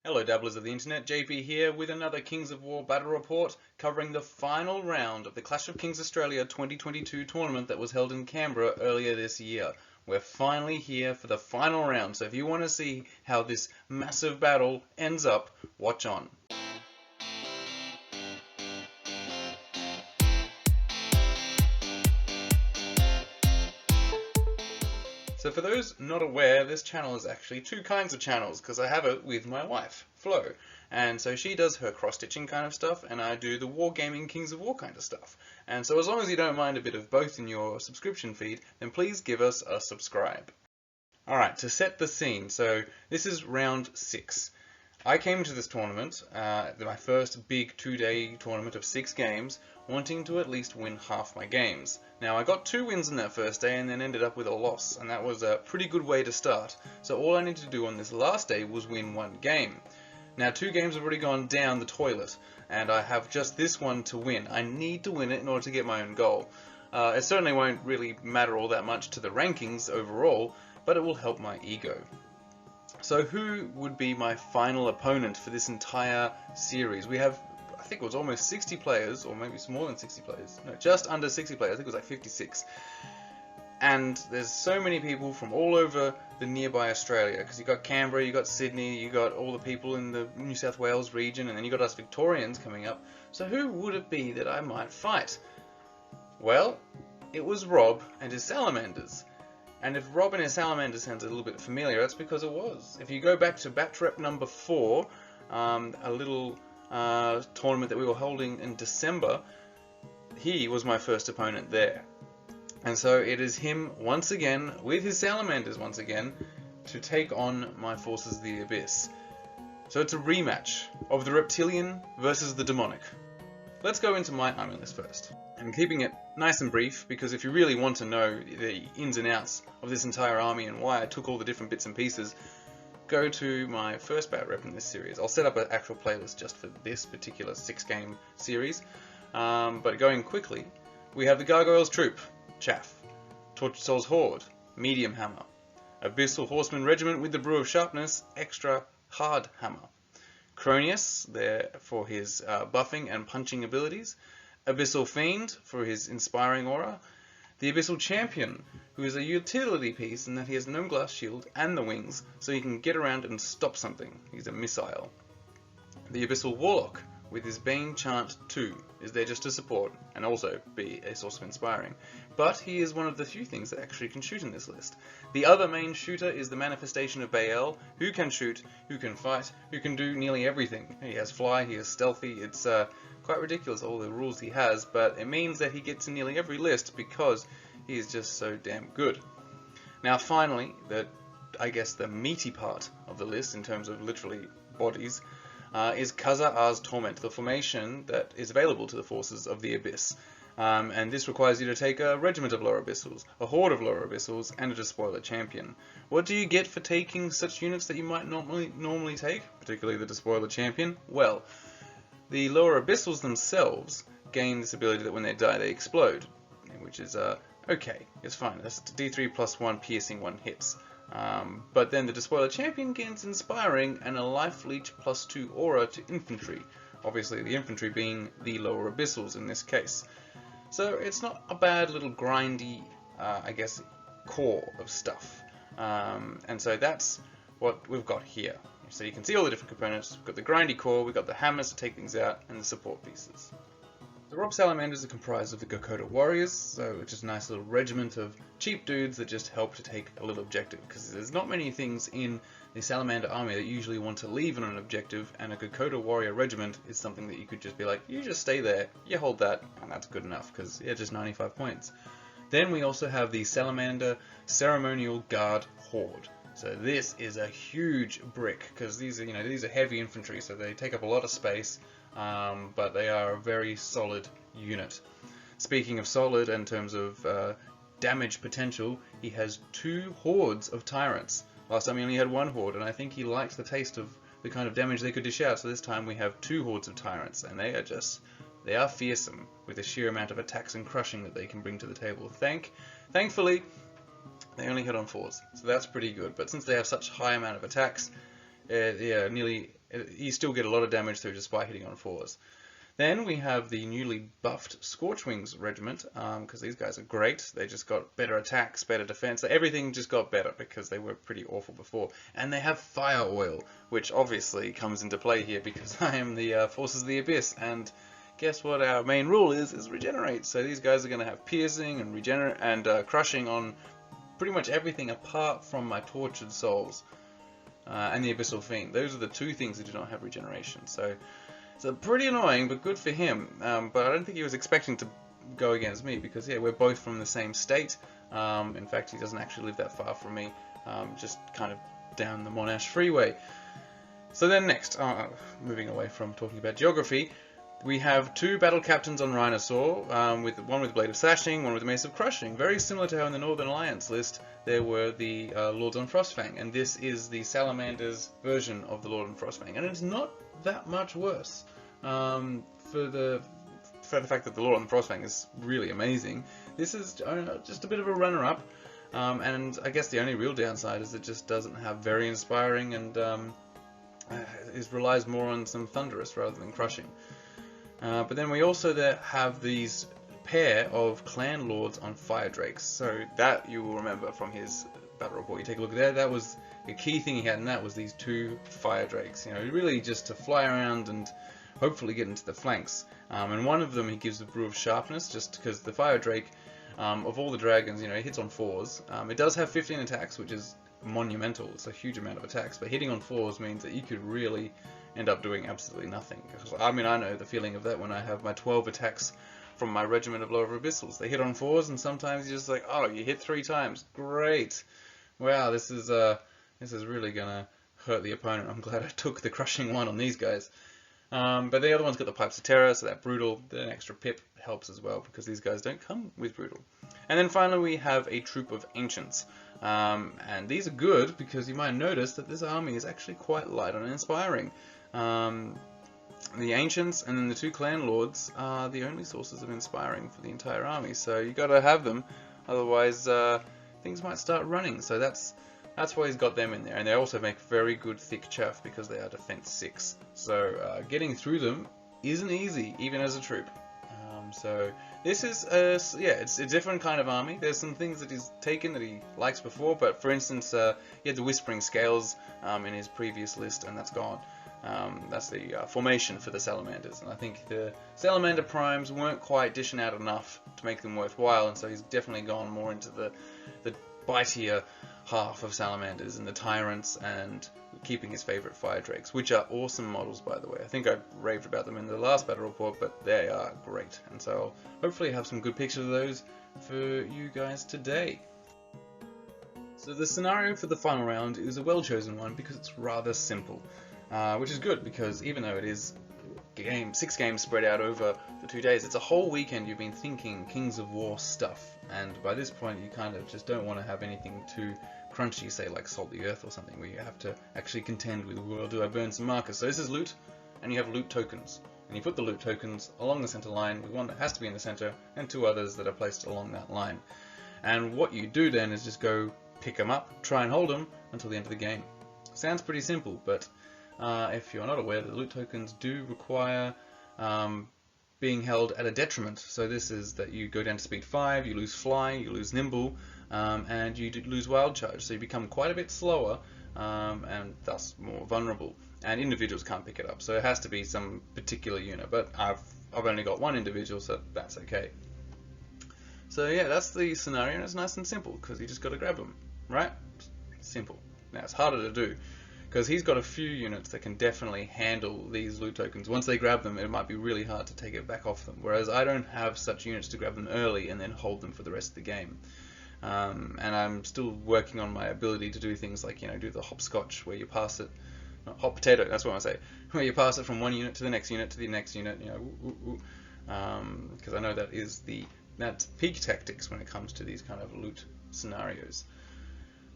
Hello Dabblers of the Internet, JP here with another Kings of War Battle Report covering the final round of the Clash of Kings Australia 2022 tournament that was held in Canberra earlier this year. We're finally here for the final round, so if you want to see how this massive battle ends up, watch on. So for those not aware, this channel is actually two kinds of channels, because I have it with my wife, Flo. And so she does her cross-stitching kind of stuff, and I do the Wargaming Kings of War kind of stuff. And so as long as you don't mind a bit of both in your subscription feed, then please give us a subscribe. Alright, to set the scene, so this is round 6. I came to this tournament, my first big 2-day tournament of 6 games, wanting to at least win half my games. Now I got 2 wins in that first day and then ended up with a loss, and that was a pretty good way to start. So all I needed to do on this last day was win 1 game. Now 2 games have already gone down the toilet, and I have just this one to win. I need to win it in order to get my own goal. It certainly won't really matter all that much to the rankings overall, but it will help my ego. So who would be my final opponent for this entire series? We have, I think it was almost 60 players, or maybe it's more than 60 players. No, just under 60 players. I think it was like 56. And there's so many people from all over the nearby Australia, because you got Canberra, you got Sydney, you got all the people in the New South Wales region, and then you got us Victorians coming up. So who would it be that I might fight? Well, it was Rob and his Salamanders. And if Rob and his Salamanders sounds a little bit familiar, that's because it was. If you go back to batch rep number 4, a little tournament that we were holding in December, he was my first opponent there. And so it is him once again, with his Salamanders once again, to take on my forces of the Abyss. So it's a rematch of the Reptilian versus the Demonic. Let's go into my army list first. I'm keeping it nice and brief, because if you really want to know the ins and outs of this entire army and why I took all the different bits and pieces, go to my first bat rep in this series. I'll set up an actual playlist just for this particular 6-game series. But going quickly, we have the Gargoyles Troop, Chaff, Tortured Souls Horde, Medium Hammer, Abyssal Horseman Regiment with the Brew of Sharpness, Extra Hard Hammer, Cronius, there for his buffing and punching abilities, Abyssal Fiend for his inspiring aura, the Abyssal Champion, who is a utility piece in that he has no glass shield and the wings, so he can get around and stop something. He's a missile. The Abyssal Warlock, with his Bane Chant 2, is there just to support and also be a source of inspiring. But he is one of the few things that actually can shoot in this list. The other main shooter is the Manifestation of Baal, who can shoot, who can fight, who can do nearly everything. He has fly, he is stealthy, it's quite ridiculous all the rules he has, but it means that he gets in nearly every list because he is just so damn good. Now finally, I guess the meaty part of the list in terms of literally bodies, is Khazar-Ar's Torment, the formation that is available to the forces of the Abyss. And this requires you to take a regiment of lower abyssals, a horde of lower abyssals, and a despoiler champion. What do you get for taking such units that you might normally take, particularly the despoiler champion? Well, the lower abyssals themselves gain this ability that when they die they explode, which is okay, it's fine. That's D3 plus 1 piercing 1 hits. But then the Despoiler Champion gains Inspiring and a Life Leech plus 2 aura to infantry. Obviously the infantry being the lower abyssals in this case. So it's not a bad little grindy, I guess, core of stuff. And so that's what we've got here. So you can see all the different components. We've got the grindy core, we've got the hammers to take things out, and the support pieces. The Rob Salamanders are comprised of the Gokota Warriors, so it's just a nice little regiment of cheap dudes that just help to take a little objective, because there's not many things in the Salamander army that usually want to leave on an objective, and a Gokota Warrior regiment is something that you could just be like, you just stay there, you hold that, and that's good enough, because yeah, just 95 points. Then we also have the Salamander Ceremonial Guard Horde. So this is a huge brick, because these are heavy infantry, so they take up a lot of space, but they are a very solid unit. Speaking of solid in terms of damage potential, he has 2 hordes of tyrants. Last time he only had 1 horde, and I think he liked the taste of the kind of damage they could dish out, so this time we have 2 hordes of tyrants, and they are fearsome with the sheer amount of attacks and crushing that they can bring to the table. Thankfully, they only hit on 4s, so that's pretty good. But since they have such high amount of attacks, yeah, nearly you still get a lot of damage through despite hitting on 4s. Then we have the newly buffed Scorchwings Regiment, because these guys are great. They just got better attacks, better defense. Everything just got better because they were pretty awful before. And they have Fire Oil, which obviously comes into play here because I am the Forces of the Abyss. And guess what our main rule is regenerate. So these guys are going to have piercing and regenerate and crushing on pretty much everything apart from my Tortured Souls and the Abyssal Fiend. Those are the two things that do not have regeneration. So pretty annoying, but good for him. But I don't think he was expecting to go against me because, yeah, we're both from the same state. In fact, he doesn't actually live that far from me, just kind of down the Monash Freeway. So then next, moving away from talking about geography, we have 2 battle captains on Rhinosaur, one with Blade of Slashing, one with Mace of Crushing. Very similar to how in the Northern Alliance list there were the Lords on Frostfang, and this is the Salamanders version of the Lord on Frostfang, and it's not that much worse. For the fact that the Lord on Frostfang is really amazing, this is just a bit of a runner-up, and I guess the only real downside is it just doesn't have very inspiring and relies more on some thunderous rather than crushing. But then we also have these pair of clan lords on fire drakes, so that you will remember from his battle report. You take a look there, that was the key thing he had, and that was these 2 fire drakes, really just to fly around and hopefully get into the flanks. And one of them he gives the Brew of Sharpness, just because the fire drake, of all the dragons, it hits on 4s. It does have 15 attacks, which is monumental. It's a huge amount of attacks, but hitting on 4s means that you could really end up doing absolutely nothing. I mean, I know the feeling of that when I have my 12 attacks from my regiment of Lower Abyssals. They hit on 4s, and sometimes you're just like, oh, you hit 3 times, great. Wow, this is really gonna hurt the opponent. I'm glad I took the crushing one on these guys. But the other one's got the Pipes of Terror, so that brutal, an extra pip helps as well because these guys don't come with brutal. And then finally we have a troop of Ancients. And these are good because you might notice that this army is actually quite light on inspiring. The Ancients and then the 2 Clan Lords are the only sources of inspiring for the entire army, so you gotta have them, otherwise things might start running. So that's why he's got them in there, and they also make very good thick chaff because they are defense 6. So getting through them isn't easy, even as a troop. So this is it's a different kind of army. There's some things that he's taken that he likes before, but for instance, he had the Whispering Scales in his previous list, and that's gone. That's the formation for the Salamanders, and I think the Salamander Primes weren't quite dishing out enough to make them worthwhile, and so he's definitely gone more into the bitier half of Salamanders and the Tyrants, and keeping his favourite Fire Drakes, which are awesome models, by the way. I think I raved about them in the last battle report, but they are great, and so I'll hopefully have some good pictures of those for you guys today. So the scenario for the final round is a well-chosen one because it's rather simple. Which is good because even though it is 6 games spread out over the 2 days, it's a whole weekend you've been thinking Kings of War stuff, and by this point you kind of just don't want to have anything too crunchy, say like Salt the Earth or something, where you have to actually contend with, well, do I burn some markers? So this is loot, and you have loot tokens, and you put the loot tokens along the center line with one that has to be in the center and 2 others that are placed along that line. And what you do then is just go pick them up, try and hold them until the end of the game. Sounds pretty simple, but if you're not aware, the loot tokens do require being held at a detriment. So this is that you go down to speed 5, you lose fly, you lose nimble, and you lose wild charge. So you become quite a bit slower and thus more vulnerable. And individuals can't pick it up, so it has to be some particular unit. But I've only got 1 individual, so that's okay. So yeah, that's the scenario, and it's nice and simple because you just got to grab them, right? Simple. Now it's harder to do, because he's got a few units that can definitely handle these loot tokens. Once they grab them, it might be really hard to take it back off them, whereas I don't have such units to grab them early and then hold them for the rest of the game. And I'm still working on my ability to do things like, do the hopscotch, where you pass it, not hot potato, that's what I say, where you pass it from one unit to the next unit to the next unit, because I know that's peak tactics when it comes to these kind of loot scenarios.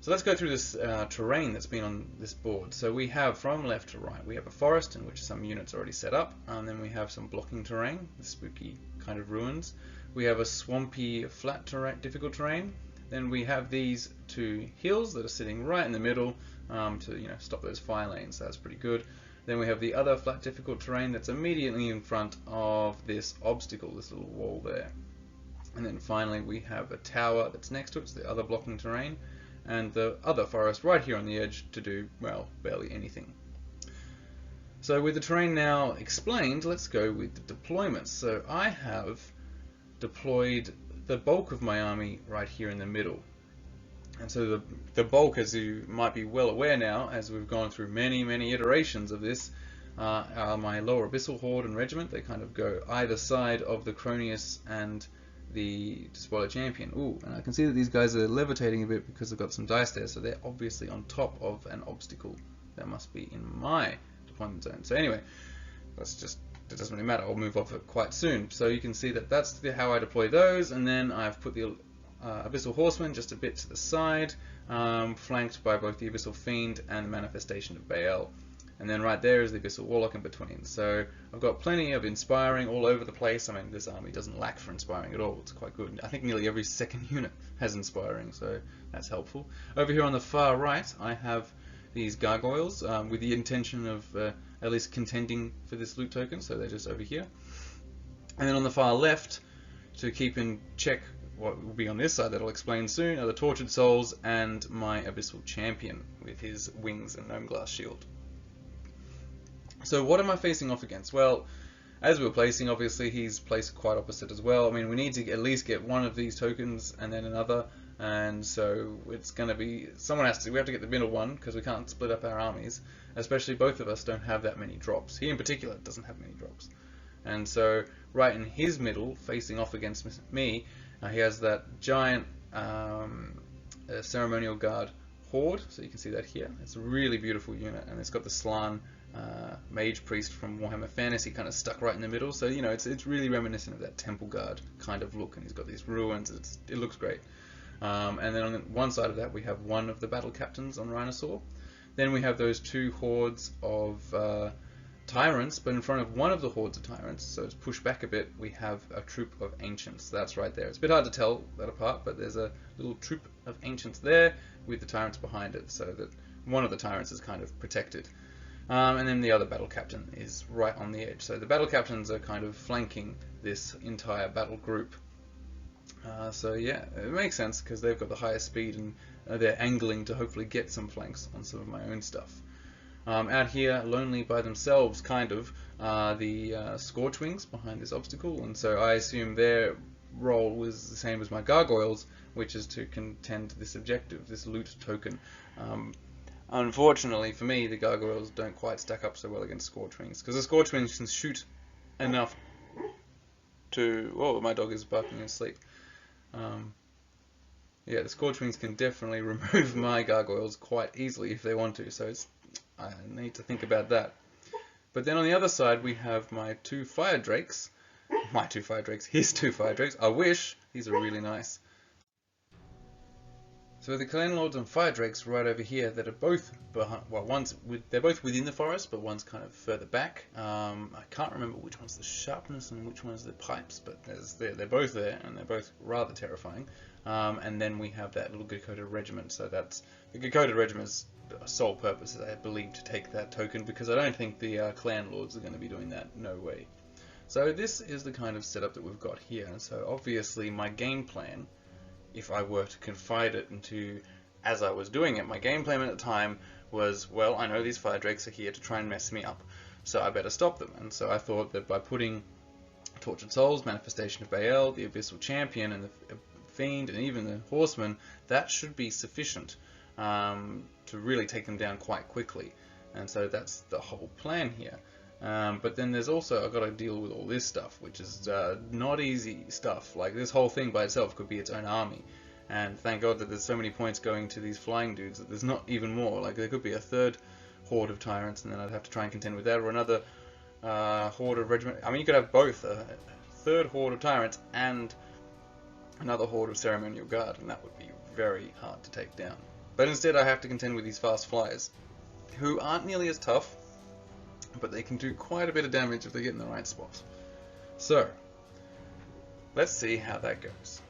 So let's go through this terrain that's been on this board. So we have, from left to right, we have a forest in which some units are already set up, and then we have some blocking terrain, the spooky kind of ruins. We have a swampy, flat terrain, difficult terrain. Then we have these 2 hills that are sitting right in the middle to stop those fire lanes. So that's pretty good. Then we have the other flat difficult terrain that's immediately in front of this obstacle, this little wall there. And then finally we have a tower that's next to it, it's the other blocking terrain, and the other forest right here on the edge to do, well, barely anything. So with the terrain now explained, let's go with the deployments. So I have deployed the bulk of my army right here in the middle. And so the bulk, as you might be well aware now, as we've gone through many iterations of this, are my lower abyssal horde and regiment. They kind of go either side of the Cronius and the Despoiler Champion. Ooh, and I can see that these guys are levitating a bit because they've got some dice there, so they're obviously on top of an obstacle that must be in my deployment zone. So anyway, it doesn't really matter, I'll move off it quite soon. So you can see that that's how I deploy those, and then I've put the Abyssal Horseman just a bit to the side, flanked by both the Abyssal Fiend and the Manifestation of Baal. And then right there is the Abyssal Warlock in between. So I've got plenty of inspiring all over the place. I mean, this army doesn't lack for inspiring at all. It's quite good. I think nearly every second unit has inspiring, so that's helpful. Over here on the far right, I have these gargoyles with the intention of at least contending for this loot token, so they're just over here. And then on the far left, to keep in check what will be on this side that I'll explain soon, are the Tortured Souls and my Abyssal Champion with his wings and gnome glass shield. So what am I facing off against? Well, as we were placing, obviously he's placed quite opposite as well. I mean, we need to at least get one of these tokens and then another, and so it's going to be, we have to get the middle one because we can't split up our armies, especially both of us don't have that many drops. He in particular doesn't have many drops. And so right in his middle, facing off against me, he has that giant Ceremonial Guard Horde, so you can see that here. It's a really beautiful unit, and it's got the Slan Mage Priest from Warhammer Fantasy kind of stuck right in the middle, so you know it's really reminiscent of that Temple Guard kind of look, and he's got these ruins. It looks great. And then on one side of that we have one of the battle captains on Rhinosaur. Then we have those two hordes of tyrants, but in front of one of the hordes of tyrants, so it's pushed back a bit, we have a troop of ancients. That's right there. It's a bit hard to tell that apart, but there's a little troop of ancients there with the tyrants behind it, so that one of the tyrants is kind of protected. And then the other battle captain is right on the edge. So the battle captains are kind of flanking this entire battle group. So yeah, it makes sense because they've got the highest speed and they're angling to hopefully get some flanks on some of my own stuff. Out here, lonely by themselves, kind of, the Scorchwings behind this obstacle, and so I assume their role was the same as my Gargoyles, which is to contend this objective, this loot token. Unfortunately for me, the Gargoyles don't quite stack up so well against Scorchwings, because the Scorchwings can shoot enough to... Whoa, my dog is barking in his sleep. Yeah, the Scorchwings can definitely remove my Gargoyles quite easily if they want to, so I need to think about that. But then on the other side we have my two Fire Drakes. His two Fire Drakes. I wish. These are really nice. So the Clan Lords and Fire Drakes right over here that are both behind, well, they're both within the forest, but one's kind of further back. I can't remember which one's the Sharpness and which one's the Pipes, but they're both there, and they're both rather terrifying. And then we have that little Good-Coated Regiment, so that's the Good-Coated Regiment's sole purpose is, I believe, to take that token, because I don't think the Clan Lords are going to be doing that, no way. So this is the kind of setup that we've got here, and so obviously my game plan, if I were to confide it into, as I was doing it, my game plan at the time was, well, I know these Fire Drakes are here to try and mess me up, so I better stop them. And so I thought that by putting Tortured Souls, Manifestation of Baal, the Abyssal Champion, and the Fiend, and even the Horseman, that should be sufficient to really take them down quite quickly. And so that's the whole plan here. But then there's also, I've got to deal with all this stuff, which is not easy stuff. Like, this whole thing by itself could be its own army. And thank God that there's so many points going to these flying dudes that there's not even more. Like, there could be a third horde of tyrants, and then I'd have to try and contend with that, or another horde of regiment. I mean, you could have both, a third horde of tyrants and another horde of ceremonial guard, and that would be very hard to take down. But instead I have to contend with these fast flyers, who aren't nearly as tough, but they can do quite a bit of damage if they get in the right spot. So, let's see how that goes.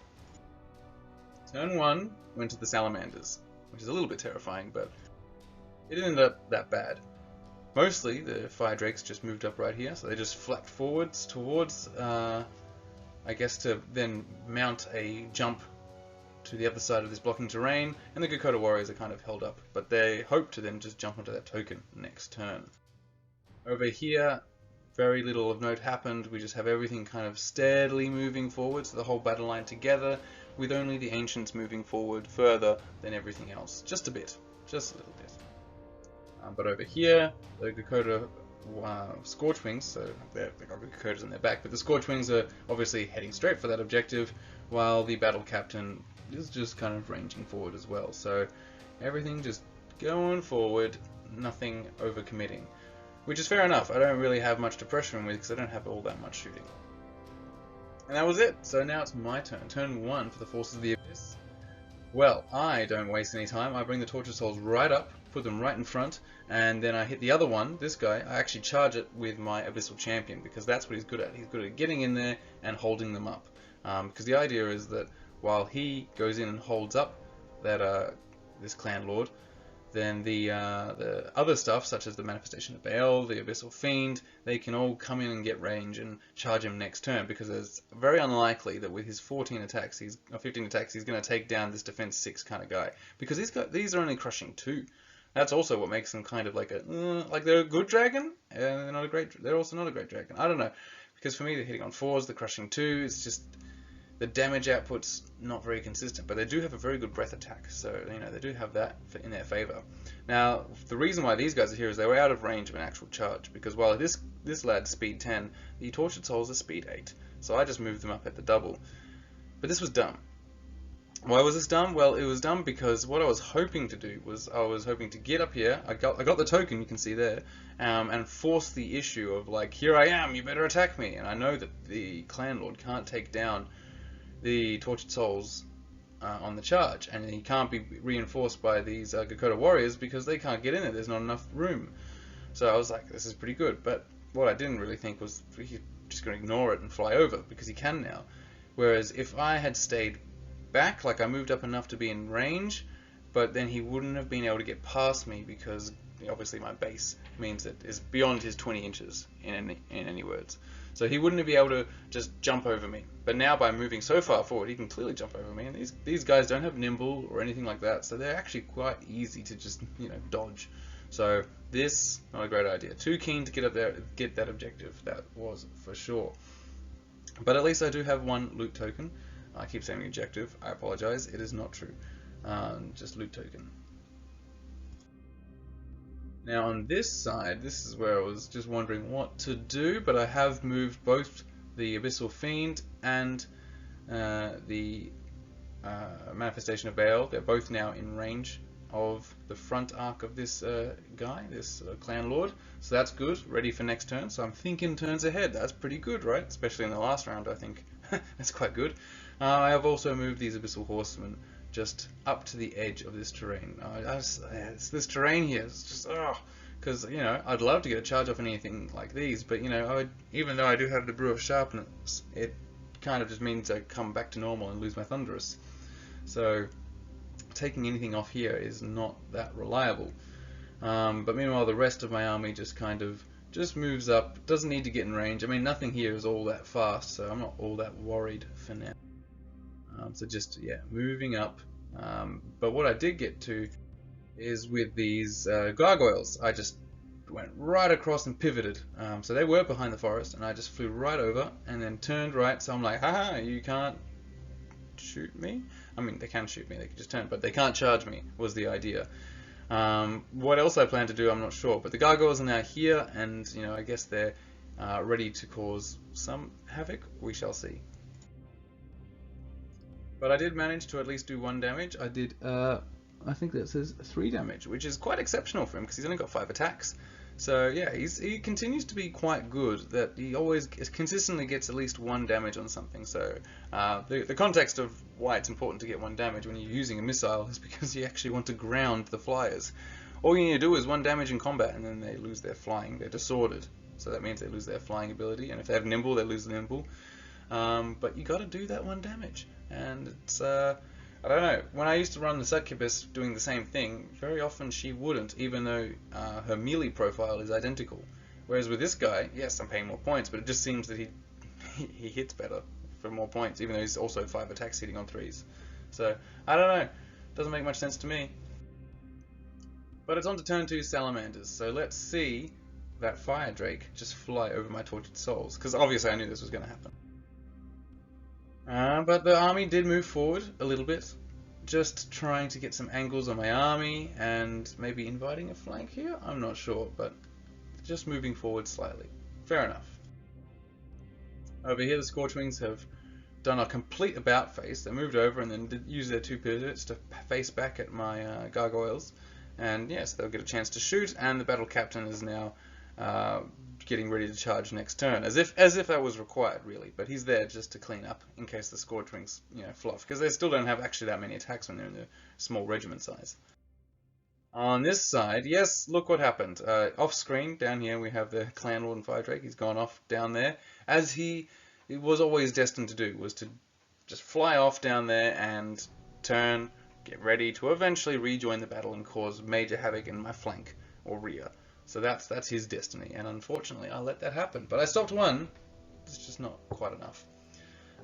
Turn 1 went to the Salamanders, which is a little bit terrifying, but it didn't end up that bad. Mostly the fire drakes just moved up right here, so they just flapped forwards towards, I guess, to then mount a jump to the other side of this blocking terrain, and the Gakota warriors are kind of held up, but they hope to then just jump onto that token next turn. Over here, very little of note happened. We just have everything kind of steadily moving forward, so the whole battle line together, with only the ancients moving forward further than everything else. Just a bit. Just a little bit. But over here, the Gakota Scorchwings, so they've got Gakotas on their back, but the Scorchwings are obviously heading straight for that objective, while the battle captain is just kind of ranging forward as well. So everything just going forward, nothing overcommitting. Which is fair enough. I don't really have much to pressure him with because I don't have all that much shooting. And that was it. So now it's my turn. Turn 1 for the Forces of the Abyss. Well, I don't waste any time. I bring the Tortured Souls right up, put them right in front, and then I hit the other one, this guy. I actually charge it with my Abyssal Champion because that's what he's good at. He's good at getting in there and holding them up. Because the idea is that while he goes in and holds up that this Clan Lord, then the other stuff, such as the Manifestation of Baal, the Abyssal Fiend, they can all come in and get range and charge him next turn, because it's very unlikely that with his 14 attacks, or 15 attacks, he's going to take down this defense 6 kind of guy, because these are only crushing 2. That's also what makes them kind of like they're a good dragon, and they're also not a great dragon. I don't know, because for me they're hitting on 4s, they're crushing 2. It's just the damage output's not very consistent, but they do have a very good breath attack, so they do have that in their favor. Now, the reason why these guys are here is they were out of range of an actual charge, because while this lad's speed 10, the Tortured Souls are speed 8, so I just moved them up at the double. But this was dumb. Why was this dumb? Well, it was dumb because what I was hoping to do was I was hoping to get up here. I got the token, you can see there, and force the issue of like, here I am, you better attack me. And I know that the Clan Lord can't take down the Tortured Souls on the charge, and he can't be reinforced by these Gakota warriors because they can't get in there. There's not enough room. So I was like, this is pretty good. But what I didn't really think was he's just going to ignore it and fly over, because he can now. Whereas if I had stayed back, like I moved up enough to be in range, but then he wouldn't have been able to get past me, because obviously my base means it is beyond his 20 inches in any words. So he wouldn't be able to just jump over me. But now by moving so far forward, he can clearly jump over me. And these guys don't have nimble or anything like that, so they're actually quite easy to just dodge. So this, not a great idea. Too keen to get up there, get that objective. That was for sure. But at least I do have one loot token. I keep saying objective. I apologize. It is not true. Just loot token. Now on this side, this is where I was just wondering what to do, but I have moved both the Abyssal Fiend and the Manifestation of Baal. They're both now in range of the front arc of this guy, this Clan Lord. So that's good, ready for next turn. So I'm thinking turns ahead. That's pretty good, right? Especially in the last round, I think. That's quite good. I have also moved these Abyssal Horsemen just up to the edge of this terrain. It's this terrain here. It's just because I'd love to get a charge off anything like these, but even though I do have the Brew of Sharpness, it kind of just means I come back to normal and lose my Thunderous. So taking anything off here is not that reliable. But meanwhile, the rest of my army just kind of moves up. Doesn't need to get in range. I mean, nothing here is all that fast, so I'm not all that worried for now. So just moving up. But what I did get to is with these gargoyles. I just went right across and pivoted. So they were behind the forest, and I just flew right over and then turned right. So I'm like, haha, you can't shoot me. I mean, they can shoot me. They can just turn, but they can't charge me. Was the idea. What else I plan to do, I'm not sure. But the gargoyles are now here, and I guess they're ready to cause some havoc. We shall see. But I did manage to at least do 1 damage. I did, I think that says 3 damage, which is quite exceptional for him because he's only got 5 attacks. So yeah, he continues to be quite good. That he always consistently gets at least 1 damage on something. So the context of why it's important to get 1 damage when you're using a missile is because you actually want to ground the flyers. All you need to do is 1 damage in combat, and then they lose their flying. They're disordered, so that means they lose their flying ability. And if they have nimble, they lose the nimble. But you got to do that 1 damage, and it's I don't know. When I used to run the Succubus doing the same thing, very often she wouldn't, even though her melee profile is identical. Whereas with this guy, yes, I'm paying more points, but it just seems that he hits better for more points, even though he's also 5 attacks hitting on 3s. So, I don't know. Doesn't make much sense to me. But it's on to turn 2 Salamanders, so let's see that Fire Drake just fly over my Tortured Souls, because obviously I knew this was going to happen. But the army did move forward a little bit, just trying to get some angles on my army and maybe inviting a flank here. I'm not sure, but just moving forward slightly. Fair enough. Over here the Scorchwings have done a complete about face. They moved over and then did use their 2 pivots to face back at my gargoyles, and yes, they'll get a chance to shoot, and the battle captain is now getting ready to charge next turn, as if that was required, really. But he's there just to clean up in case the Scorchwings, fluff, because they still don't have actually that many attacks when they're in the small regiment size. On this side, yes, look what happened. Off screen, down here, we have the Clan Lord and Fire Drake. He's gone off down there, as he was always destined to do, was to just fly off down there and turn, get ready to eventually rejoin the battle and cause major havoc in my flank or rear. So that's his destiny, and unfortunately I let that happen. But I stopped one. It's just not quite enough.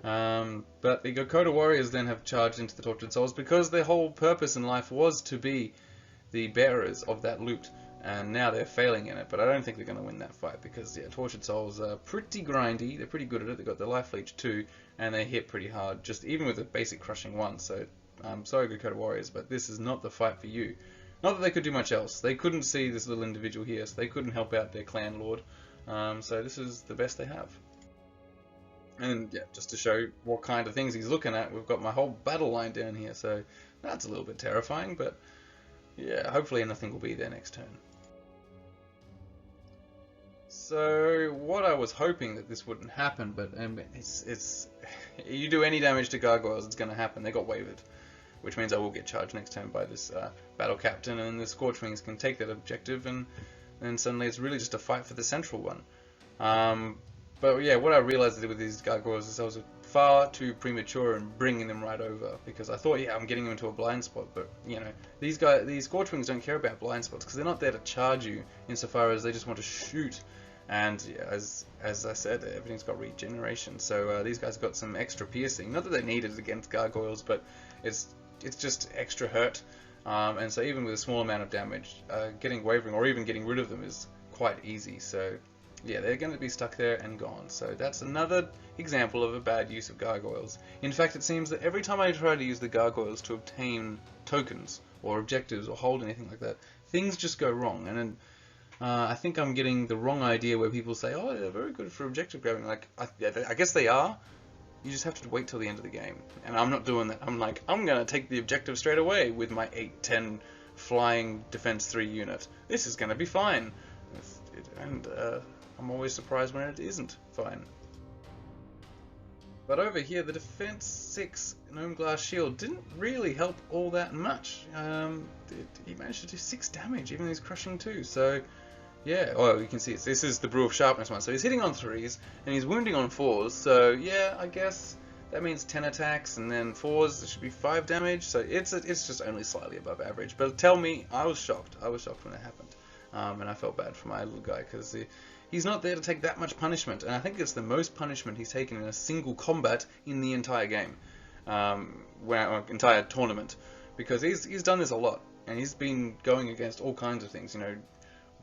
But the Gokota warriors then have charged into the Tortured Souls, because their whole purpose in life was to be the bearers of that loot, and now they're failing in it. But I don't think they're going to win that fight, because Tortured Souls are pretty grindy. They're pretty good at it. They've got the life leech too, and they hit pretty hard, just even with a basic crushing 1. So I'm sorry, Gokota warriors, but this is not the fight for you. Not that they could do much else. They couldn't see this little individual here, so they couldn't help out their clan lord. So this is the best they have. And yeah, just to show what kind of things he's looking at, we've got my whole battle line down here, so that's a little bit terrifying, but yeah, hopefully nothing will be there next turn. So what I was hoping that this wouldn't happen, but it's you do any damage to gargoyles, it's going to happen. They got wavered, which means I will get charged next turn by this battle captain, and the Scorchwings can take that objective, and then suddenly it's really just a fight for the central one. But yeah, what I realized with these gargoyles is I was far too premature in bringing them right over, because I thought, yeah, I'm getting them into a blind spot, but these Scorchwings don't care about blind spots, because they're not there to charge you insofar as they just want to shoot. And yeah, as I said, everything's got regeneration, so these guys got some extra piercing. Not that they need it against gargoyles, but it's just extra hurt, and so even with a small amount of damage, getting wavering or even getting rid of them is quite easy. So yeah, they're going to be stuck there and gone. So that's another example of a bad use of gargoyles. In fact, it seems that every time I try to use the gargoyles to obtain tokens or objectives or hold anything like that, things just go wrong. And then I think I'm getting the wrong idea where people say, oh, they're very good for objective grabbing. Like, I guess they are. You just have to wait till the end of the game. And I'm not doing that. I'm like, I'm going to take the objective straight away with my 8-10 flying defense 3 unit. This is going to be fine. And I'm always surprised when it isn't fine. But over here, the defense 6 Gnome Glass Shield didn't really help all that much. He managed to do 6 damage, even though he's crushing 2. So yeah, well, you can see this is the Brew of Sharpness one. So he's hitting on 3s, and he's wounding on 4s. So yeah, I guess that means 10 attacks, and then 4s, it should be 5 damage. So it's just only slightly above average. But tell me, I was shocked. I was shocked when it happened. And I felt bad for my little guy, because he's not there to take that much punishment. And I think it's the most punishment he's taken in a single combat in the entire game. Entire tournament. Because he's done this a lot. And he's been going against all kinds of things,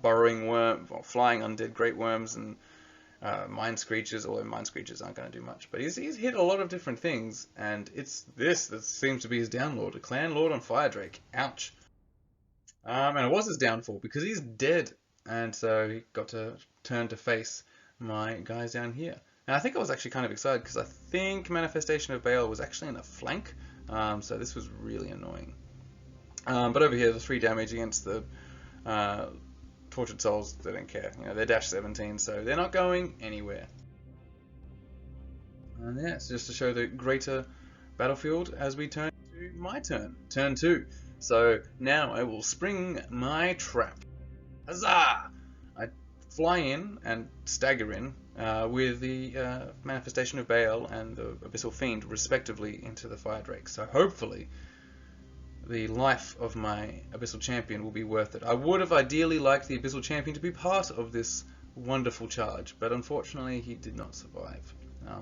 burrowing worm, or flying undead great worms, and mind screeches, although mind screeches aren't going to do much. But he's hit a lot of different things, and it's this that seems to be his downlord, a clan lord on Fire Drake. Ouch. And it was his downfall, because he's dead, and so he got to turn to face my guys down here. And I think I was actually kind of excited, because I think Manifestation of Baal was actually in a flank, so this was really annoying. But over here, the 3 damage against the Tortured Souls, they don't care. They're dash 17, so they're not going anywhere. And yeah, it's just to show the greater battlefield as we turn to my turn, turn 2. So now I will spring my trap. Huzzah! I fly in and stagger in, with the Manifestation of Baal and the Abyssal Fiend, respectively, into the Fire Drake. So hopefully the life of my Abyssal Champion will be worth it. I would have ideally liked the Abyssal Champion to be part of this wonderful charge, but unfortunately he did not survive,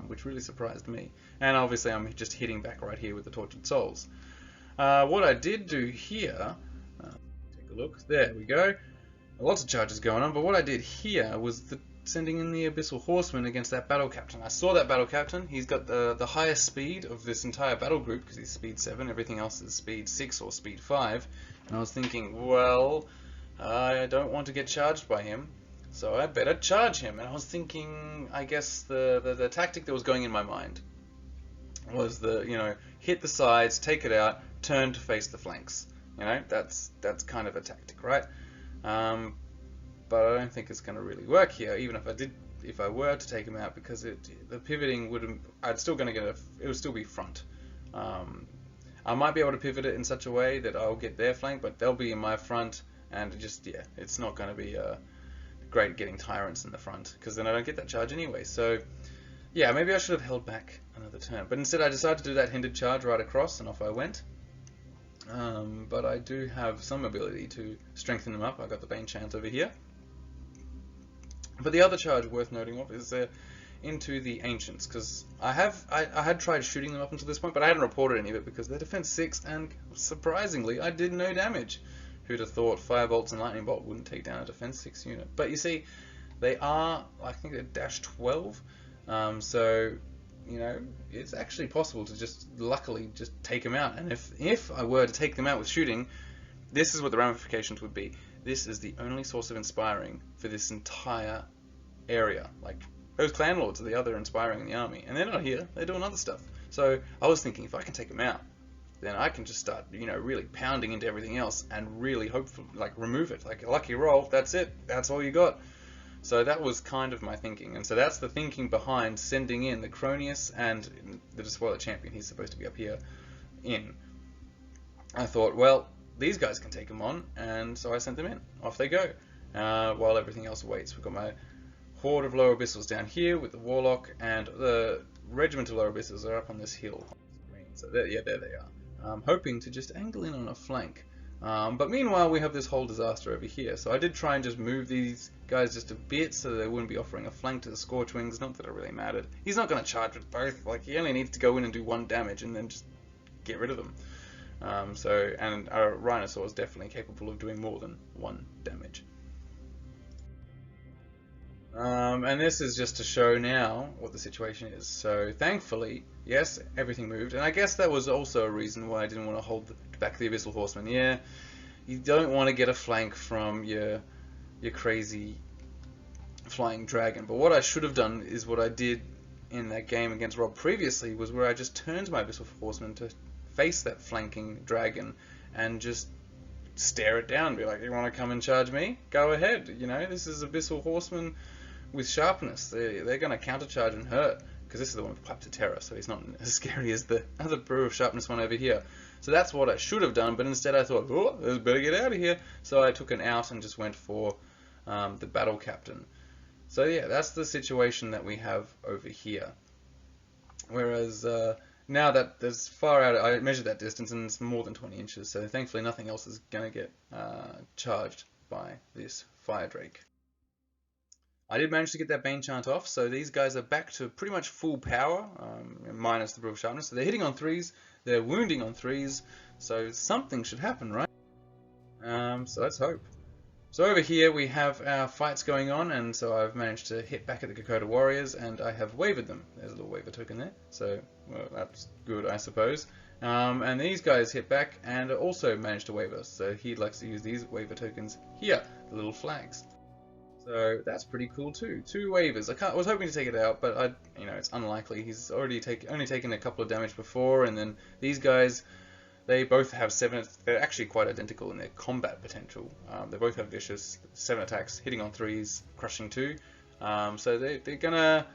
which really surprised me. And obviously I'm just hitting back right here with the Tortured Souls. What I did do here, take a look, there we go, lots of charges going on, but what I did here was sending in the Abyssal Horseman against that Battle Captain. I saw that Battle Captain, he's got the highest speed of this entire battle group because he's speed 7, everything else is speed 6 or speed 5, and I was thinking, well, I don't want to get charged by him, so I better charge him. And I was thinking, I guess the tactic that was going in my mind was hit the sides, take it out, turn to face the flanks. That's kind of a tactic, right? But I don't think it's going to really work here, even if I were to take him out, because the pivoting wouldn't, it would still be front. I might be able to pivot it in such a way that I'll get their flank, but they'll be in my front, and it's not going to be great getting tyrants in the front, because then I don't get that charge anyway. So yeah, maybe I should have held back another turn, but instead I decided to do that hindered charge right across, and off I went. But I do have some ability to strengthen them up. I got the Bane Chant over here. But the other charge worth noting of is into the Ancients, because I had tried shooting them up until this point, but I hadn't reported any of it because they're defense 6, and surprisingly I did no damage. Who'd have thought Firebolts and Lightning Bolt wouldn't take down a defense 6 unit? But you see, they are, I think they're dash 12, so it's actually possible to just luckily just take them out. And if I were to take them out with shooting, this is what the ramifications would be. This is the only source of inspiring for this entire area. Like, those clan lords are the other inspiring in the army, and they're not here, they're doing other stuff. So I was thinking, if I can take them out, then I can just start, really pounding into everything else and really hopefully, remove it. Like a lucky roll, that's it, that's all you got. So that was kind of my thinking, and so that's the thinking behind sending in the Cronius and the Despoiler Champion. He's supposed to be up here in. I thought, well, these guys can take them on, and so I sent them in. Off they go, while everything else waits. We've got my Horde of Lower Abyssals down here with the Warlock, and the Regiment of Lower Abyssals are up on this hill. So there they are. I'm hoping to just angle in on a flank. But meanwhile, we have this whole disaster over here. So I did try and just move these guys just a bit so they wouldn't be offering a flank to the Scorchwings. Not that it really mattered. He's not going to charge with both. Like, he only needs to go in and do 1 damage and then just get rid of them. And our Rhinosaur is definitely capable of doing more than 1 damage. And this is just to show now what the situation is. So thankfully, yes, everything moved, and I guess that was also a reason why I didn't want to hold back the Abyssal Horseman. Yeah, you don't want to get a flank from your crazy flying dragon. But what I should have done is what I did in that game against Rob previously, was where I just turned my Abyssal Horseman to face that flanking dragon and just stare it down and be like, you want to come and charge me? Go ahead. This is Abyssal Horseman with sharpness. They're going to countercharge and hurt, because this is the one with Pipe to Terror, so he's not as scary as the other Brew of Sharpness one over here. So that's what I should have done, but instead I thought, oh, I better get out of here. So I took an out and just went for the Battle Captain. So yeah, that's the situation that we have over here. Whereas now that there's far out, I measured that distance and it's more than 20 inches, so thankfully nothing else is going to get charged by this Fire Drake. I did manage to get that Bane Chant off, so these guys are back to pretty much full power, minus the Brew of Sharpness. So they're hitting on 3s, they're wounding on 3s, so something should happen, right? So let's hope. So over here we have our fights going on, and so I've managed to hit back at the Kokoda Warriors, and I have wavered them. There's a little waver token there, so well, that's good, I suppose. And these guys hit back and also managed to waver, so he likes to use these waver tokens here, the little flags. So that's pretty cool too. 2 waivers. I was hoping to take it out, but it's unlikely. He's already only taken a couple of damage before, and then these guys, they both have 7. They're actually quite identical in their combat potential. They both have vicious 7 attacks, hitting on 3s, crushing 2. So they're gonna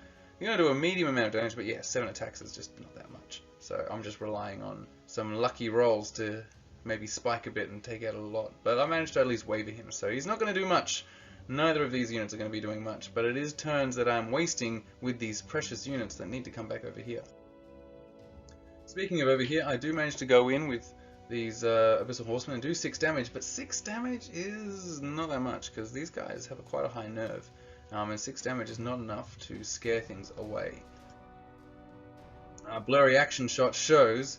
do a medium amount of damage, but yeah, 7 attacks is just not that much. So I'm just relying on some lucky rolls to maybe spike a bit and take out a lot. But I managed to at least waver him, so he's not going to do much. neither of these units are going to be doing much, but it is turns that I'm wasting with these precious units that need to come back over here. Speaking of over here, I do manage to go in with these Abyssal Horsemen and do 6 damage, but 6 damage is not that much because these guys have quite a high nerve, and 6 damage is not enough to scare things away. Blurry action shot shows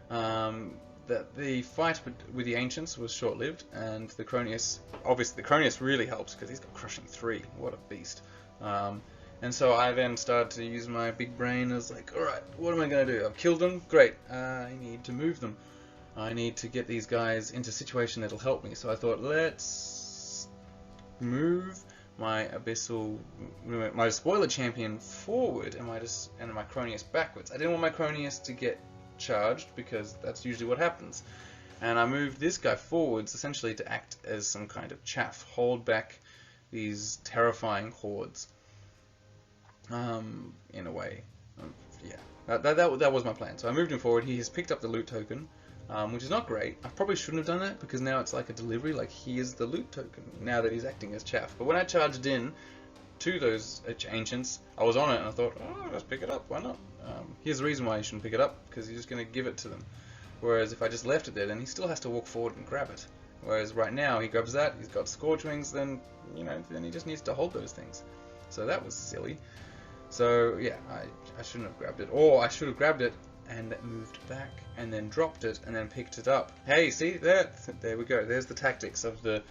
that the fight with the Ancients was short-lived, and the Cronius, obviously the Cronius really helps because he's got Crushing 3, what a beast. And so I then started to use my big brain as like, alright, what am I going to do? I've killed them, great, I need to move them. I need to get these guys into a situation that'll help me. So I thought, let's move my spoiler champion forward and my Cronius backwards. I didn't want my Cronius to get charged because that's usually what happens. And I moved this guy forwards essentially to act as some kind of chaff, hold back these terrifying hordes. In a way, yeah, that was my plan. So I moved him forward. He has picked up the loot token, which is not great. I probably shouldn't have done that because now it's like a delivery, like he is the loot token now that he's acting as chaff. But when I charged in to those Ancients, I was on it and I thought, oh, let's pick it up, why not? Here's the reason why you shouldn't pick it up, because you're just going to give it to them. Whereas if I just left it there, then he still has to walk forward and grab it. Whereas right now he grabs that, he's got Scorch Wings, then then he just needs to hold those things. So that was silly. So yeah, I shouldn't have grabbed it, or I should have grabbed it and moved back and then dropped it and then picked it up. Hey, see there we go. There's the tactics of the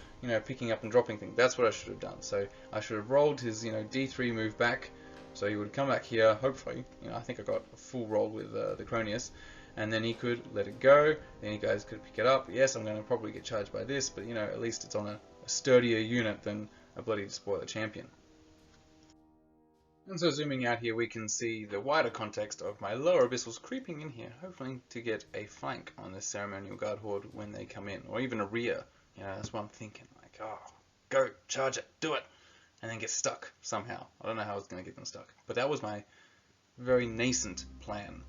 picking up and dropping thing. That's what I should have done. So I should have rolled his D3 move back, so he would come back here. Hopefully, I think I got a full roll with the Cronius, and then he could let it go. Then you guys could pick it up. Yes, I'm going to probably get charged by this, but at least it's on a sturdier unit than a bloody spoiler champion. And so zooming out here, we can see the wider context of my lower abyssals creeping in here, hopefully to get a flank on this ceremonial guard horde when they come in, or even a rear. That's what I'm thinking. Like, oh, go, charge it, do it, and then get stuck somehow. I don't know how I was going to get them stuck, but that was my very nascent plan.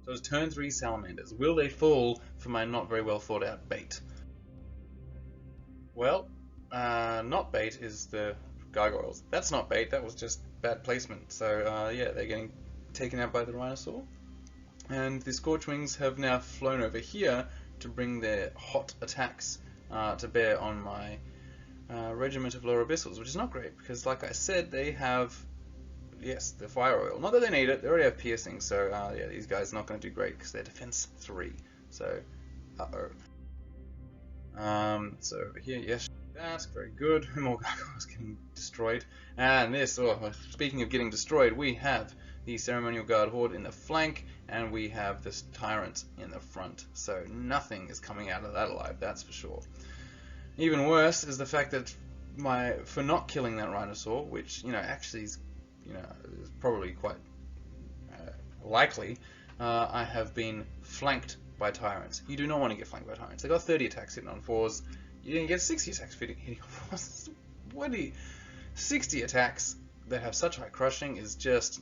So it's turn 3 Salamanders. Will they fall for my not very well thought out bait? Well, not bait is the gargoyles. That's not bait, that was just bad placement. So yeah, they're getting taken out by the Rhinosaur. And the Scorchwings have now flown over here to bring their hot attacks to bear on my regiment of lower abyssals, which is not great because, like I said, they have, yes, the fire oil. Not that they need it, they already have piercing, so yeah, these guys are not going to do great because they're defense 3. So, so over here, yes, that's very good. More gargoyles getting destroyed. And this, speaking of getting destroyed, we have the Ceremonial Guard Horde in the flank, and we have this Tyrant in the front. So nothing is coming out of that alive, that's for sure. Even worse is the fact that for not killing that Rhinosaur, which actually is is probably quite likely, I have been flanked by Tyrants. You do not want to get flanked by Tyrants. They got 30 attacks hitting on 4s. You didn't get 60 attacks hitting on 4s. 60 attacks that have such high crushing is just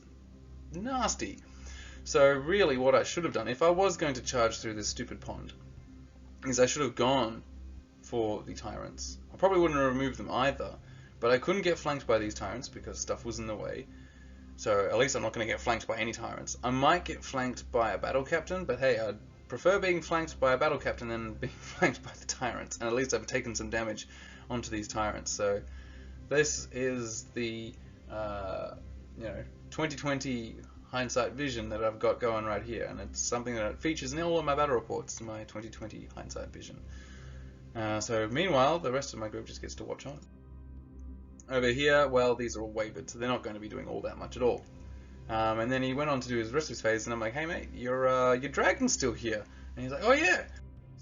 nasty. So really what I should have done, if I was going to charge through this stupid pond, is I should have gone for the Tyrants. I probably wouldn't have removed them either, but I couldn't get flanked by these Tyrants because stuff was in the way. So at least I'm not going to get flanked by any Tyrants. I might get flanked by a Battle Captain, but hey, I'd prefer being flanked by a Battle Captain than being flanked by the Tyrants. And at least I've taken some damage onto these Tyrants. So this is the 2020 hindsight vision that I've got going right here, and it's something that features in all of my battle reports, my 2020 hindsight vision. So meanwhile, the rest of my group just gets to watch on. Over here, well, these are all wavered, so they're not going to be doing all that much at all. And then he went on to do his rest of his phase, and I'm like, hey mate, your dragon's still here. And he's like, oh yeah.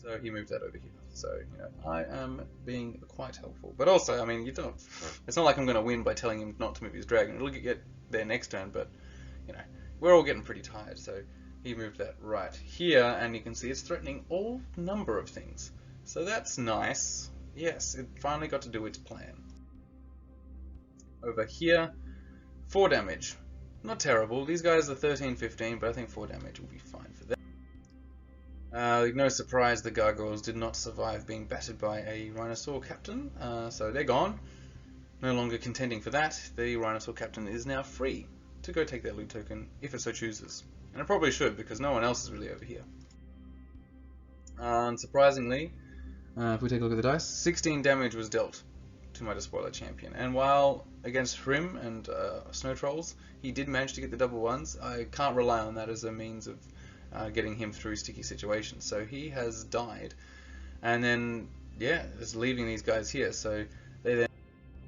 So he moved that over here. So, I am being quite helpful. But also, I mean, it's not like I'm going to win by telling him not to move his dragon. It'll get there next turn, but, we're all getting pretty tired. So he moved that right here, and you can see it's threatening all number of things. So that's nice. Yes, it finally got to do its plan. Over here, 4 damage. Not terrible. These guys are 13, 15, but I think 4 damage will be fine for them. No surprise the gargoyles did not survive being battered by a Rhinosaur captain, so they're gone. no longer contending for that, the Rhinosaur Captain is now free to go take that loot token if it so chooses. And it probably should, because no one else is really over here. Unsurprisingly, if we take a look at the dice, 16 damage was dealt to my Despoiler Champion. And while against Hrim and Snow Trolls, he did manage to get the double ones, I can't rely on that as a means of getting him through sticky situations. So he has died. And then, yeah, just leaving these guys here. So they then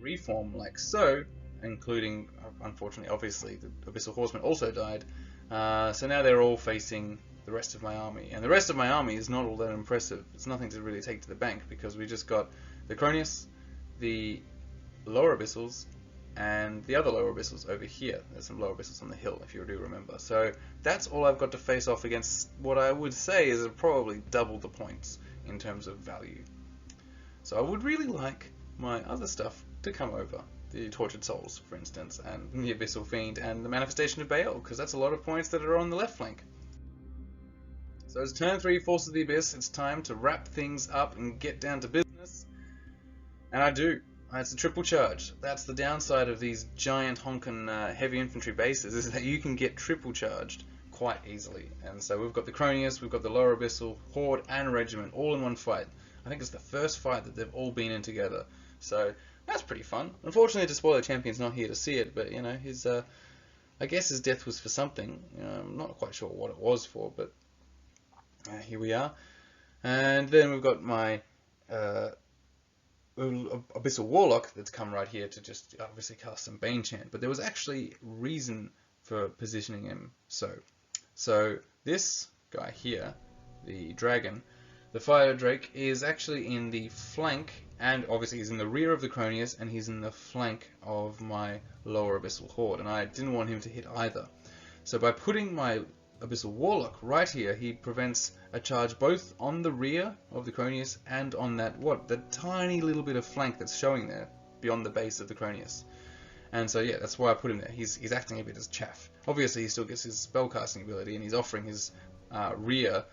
reform like so, including, unfortunately, obviously, the Abyssal Horsemen also died. So now they're all facing the rest of my army. And the rest of my army is not all that impressive. It's nothing to really take to the bank, because we just got the Cronius, the lower Abyssals, and the other lower Abyssals over here. There's some lower Abyssals on the hill, if you do remember. So that's all I've got to face off against what I would say is probably double the points in terms of value. So I would really like my other stuff to come over. The Tortured Souls, for instance, and the Abyssal Fiend, and the Manifestation of Baal, because that's a lot of points that are on the left flank. So it's turn 3, Force of the Abyss. It's time to wrap things up and get down to business. And I do. It's a triple charge. That's the downside of these giant honkin' heavy infantry bases, is that you can get triple charged quite easily. And so we've got the Cronius, we've got the Lower Abyssal, Horde, and Regiment all in one fight. I think it's the first fight that they've all been in together. So that's pretty fun. Unfortunately, the Despoiler Champion's not here to see it, but you know, his I guess his death was for something. I'm not quite sure what it was for, but here we are. And then we've got my Abyssal Warlock that's come right here to just obviously cast some Bane Chant, but there was actually reason for positioning him so. So this guy here, the Dragon, the Fire Drake, is actually in the flank, and obviously he's in the rear of the Cronius, and he's in the flank of my lower Abyssal Horde, and I didn't want him to hit either. So by putting my Abyssal Warlock right here, he prevents a charge both on the rear of the Cronius and on that, the tiny little bit of flank that's showing there beyond the base of the Cronius. And so yeah, that's why I put him there. He's acting a bit as chaff. Obviously he still gets his spellcasting ability, and he's offering his rear,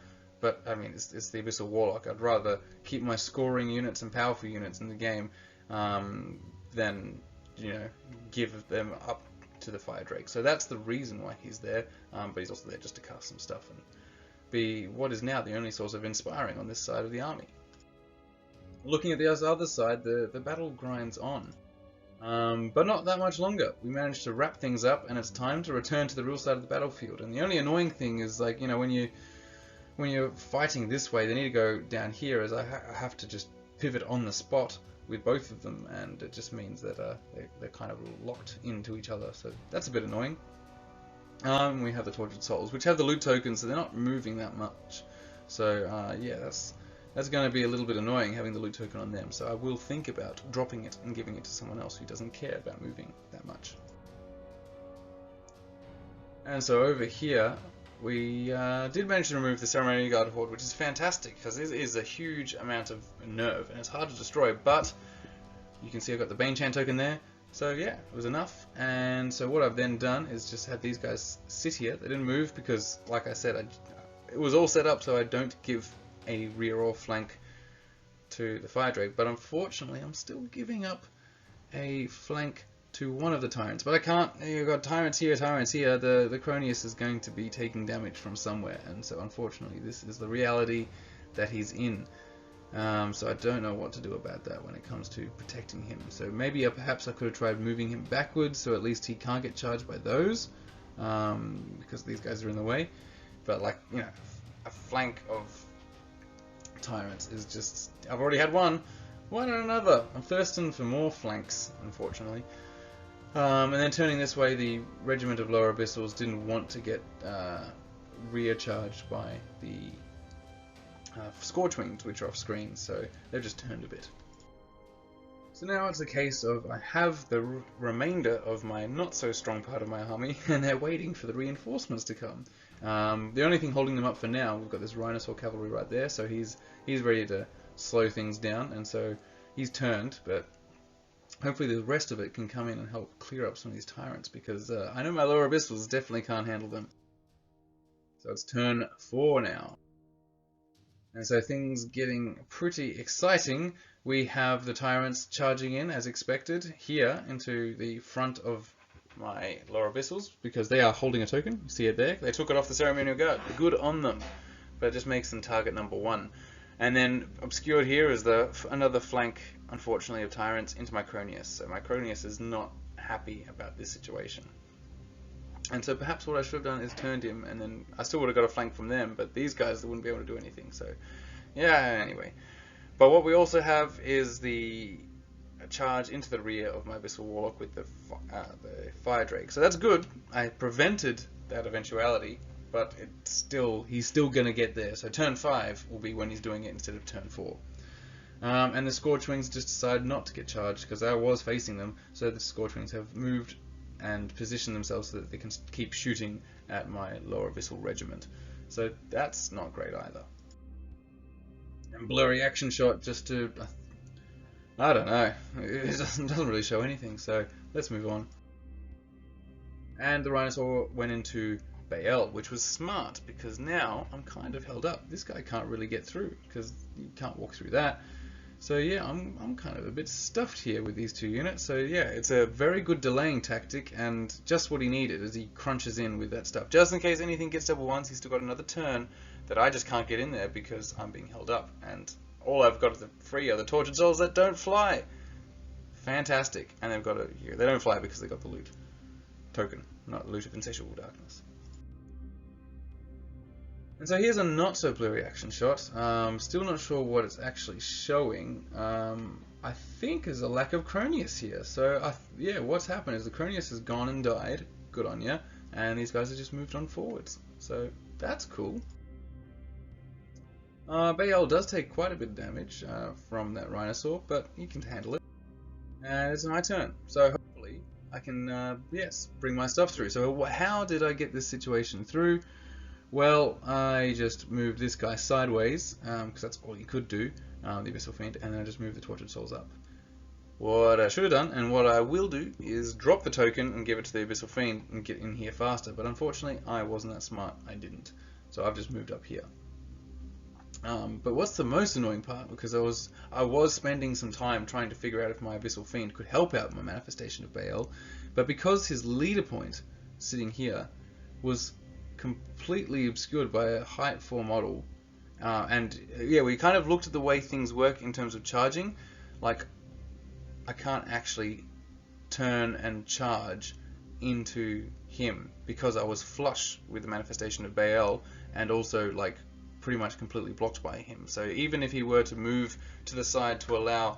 but I mean, it's the Abyssal Warlock. I'd rather keep my scoring units and powerful units in the game than, you know, give them up to the Fire Drake. So that's the reason why he's there, but he's also there just to cast some stuff and be what is now the only source of inspiring on this side of the army. Looking at the other side, the battle grinds on, but not that much longer. We managed to wrap things up, and it's time to return to the real side of the battlefield. And the only annoying thing is, like, you know, when you're fighting this way, they need to go down here, as I have to just pivot on the spot with both of them, and it just means that they're kind of locked into each other, so that's a bit annoying. We have the Tortured Souls, which have the loot tokens, so they're not moving that much. So yeah, that's going to be a little bit annoying, having the loot token on them, so I will think about dropping it and giving it to someone else who doesn't care about moving that much. And so over here, we did manage to remove the Ceremonial Guard Horde, which is fantastic, because it is a huge amount of nerve, and it's hard to destroy, but you can see I've got the Bane Chant token there, so yeah, it was enough. And so what I've then done is just had these guys sit here. They didn't move because, like I said, it was all set up so I don't give a rear or flank to the Fire Drake, but unfortunately I'm still giving up a flank to one of the Tyrants, but I can't. You've got Tyrants here, the Cronius is going to be taking damage from somewhere, and so unfortunately this is the reality that he's in. So I don't know what to do about that when it comes to protecting him. So maybe perhaps I could have tried moving him backwards, so at least he can't get charged by those, because these guys are in the way. But, like, you know, a flank of Tyrants is just, I've already had one, why not another? I'm thirsting for more flanks, unfortunately. And then turning this way, the Regiment of Lower Abyssals didn't want to get rear charged by the Scorchwings, which are off screen, so they've just turned a bit. So now it's a case of I have the remainder of my not so strong part of my army, and they're waiting for the reinforcements to come. The only thing holding them up for now, we've got this Rhinosaur cavalry right there, so he's ready to slow things down, and so he's turned, but hopefully the rest of it can come in and help clear up some of these Tyrants, because I know my Lower Abyssals definitely can't handle them. So it's turn 4 now. And so things getting pretty exciting. We have the tyrants charging in as expected here into the front of my lower abyssals because they are holding a token. You see it there? They took it off the ceremonial guard. Good on them. But it just makes them target number 1. And then obscured here is another flank, unfortunately, of tyrants into my Cronius. So my Cronius is not happy about this situation. And so perhaps what I should have done is turned him, and then I still would have got a flank from them, but these guys wouldn't be able to do anything. So yeah, anyway. But what we also have is the charge into the rear of my Abyssal Warlock with the Fire Drake. So that's good. I prevented that eventuality. But he's still going to get there. So turn 5 will be when he's doing it instead of turn 4. And the Scorchwings just decided not to get charged because I was facing them. So the Scorchwings have moved and positioned themselves so that they can keep shooting at my lower Abyssal Regiment. So that's not great either. And Blurry Action Shot just to... I don't know. It doesn't really show anything. So let's move on. And the Rhinosaur went into Bael, which was smart because now I'm kind of held up. This guy can't really get through because you can't walk through that. So yeah, I'm kind of a bit stuffed here with these 2 units. So yeah, it's a very good delaying tactic and just what he needed as he crunches in with that stuff. Just in case anything gets double ones, he's still got another turn that I just can't get in there because I'm being held up. And all I've got to free are the Tortured Souls that don't fly. Fantastic. And they've got they don't fly because they got the loot token, not loot of Insatiable Darkness. And so here's a not so blurry action shot. Still not sure what it's actually showing. I think there's a lack of Cronius here. So yeah, what's happened is the Cronius has gone and died. Good on ya. And these guys have just moved on forwards. So that's cool. Bael does take quite a bit of damage from that Rhinosaur, but he can handle it. And it's my turn. So hopefully I can, yes, bring my stuff through. So how did I get this situation through? Well, I just moved this guy sideways, because that's all you could do, the Abyssal Fiend, and then I just moved the Tortured Souls up. What I should have done, and what I will do, is drop the token and give it to the Abyssal Fiend and get in here faster, but unfortunately I wasn't that smart, I didn't. So I've just moved up here. But what's the most annoying part, because I was spending some time trying to figure out if my Abyssal Fiend could help out my Manifestation of Baal, but because his leader point, sitting here, was completely obscured by a height 4 model, and yeah, we kind of looked at the way things work in terms of charging. Like, I can't actually turn and charge into him because I was flush with the Manifestation of Baal and also like pretty much completely blocked by him. So even if he were to move to the side to allow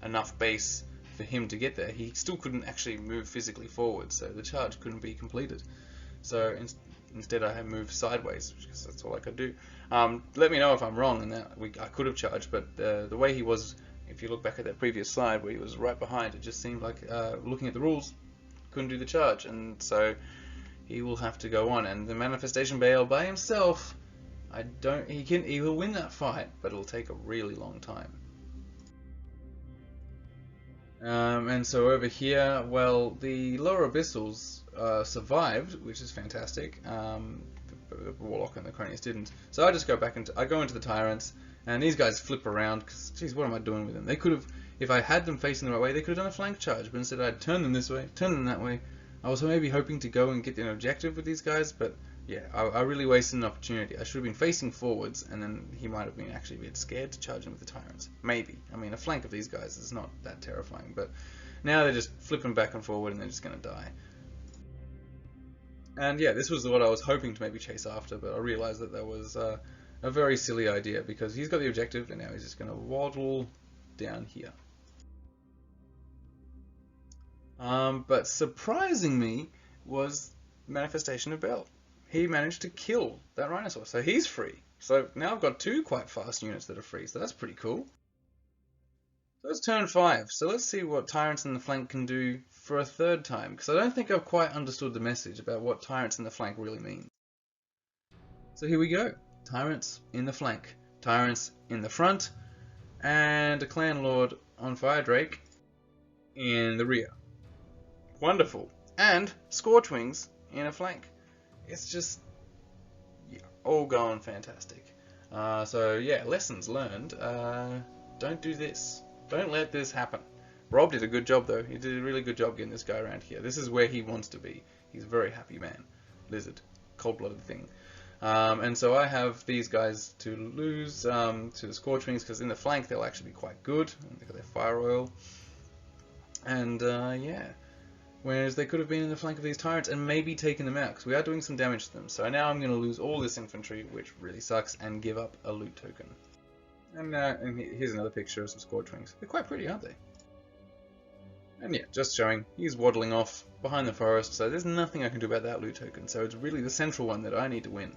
enough base for him to get there, he still couldn't actually move physically forward, so the charge couldn't be completed. So instead I have moved sideways because that's all I could do. Let me know if I'm wrong and that I could have charged, but the way he was, if you look back at that previous slide where he was right behind, it just seemed like looking at the rules, couldn't do the charge, and so he will have to go on. And the Manifestation Baal by himself, he will win that fight, but it'll take a really long time. And so over here, well, the lower abyssals survived, which is fantastic. The Warlock and the Cronius didn't. So I just go back I go into the Tyrants, and these guys flip around, because, geez, what am I doing with them? They could have, if I had them facing the right way, they could have done a flank charge, but instead I'd turn them this way, turn them that way. I was maybe hoping to go and get an objective with these guys, but yeah, I really wasted an opportunity. I should have been facing forwards, and then he might have been actually a bit scared to charge in with the Tyrants. Maybe. I mean, a flank of these guys is not that terrifying, but now they're just flipping back and forward, and they're just going to die. And yeah, this was what I was hoping to maybe chase after, but I realized that was a very silly idea, because he's got the objective, and now he's just going to waddle down here. But surprising me was Manifestation of Baal. He managed to kill that Rhinosaur, so he's free. So now I've got 2 quite fast units that are free, so that's pretty cool. So it's turn 5, so let's see what Tyrants in the flank can do for a 3rd time, because I don't think I've quite understood the message about what Tyrants in the flank really mean. So here we go. Tyrants in the flank, Tyrants in the front, and a Clan Lord on Fire Drake in the rear. Wonderful. And Scorchwings in a flank. It's just, yeah, all going fantastic. So yeah, lessons learned. Don't do this. Don't let this happen. Rob did a good job though. He did a really good job getting this guy around here. This is where he wants to be. He's a very happy man. Lizard. Cold-blooded thing. And so I have these guys to lose to the Scorchwings because in the flank they'll actually be quite good. They've got their fire oil. And yeah. Whereas they could have been in the flank of these tyrants and maybe taken them out because we are doing some damage to them. So now I'm going to lose all this infantry, which really sucks, and give up a loot token. And here's another picture of some Scorchwings. They're quite pretty, aren't they? And yeah, just showing he's waddling off behind the forest, so there's nothing I can do about that loot token. So it's really the central one that I need to win.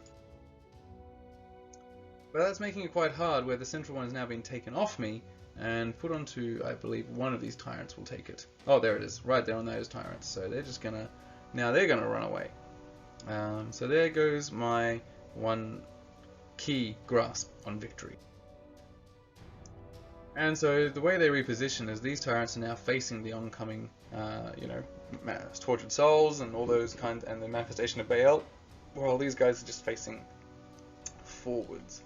But that's making it quite hard, where the central one has now been taken off me and put onto, I believe, one of these tyrants will take it. Oh, there it is, right there on those tyrants. So they're just gonna, now they're gonna run away. So there goes my one key grasp on victory. And so the way they reposition is these tyrants are now facing the oncoming, you know, tortured souls and all those kinds, and the manifestation of Baal, while these guys are just facing forwards.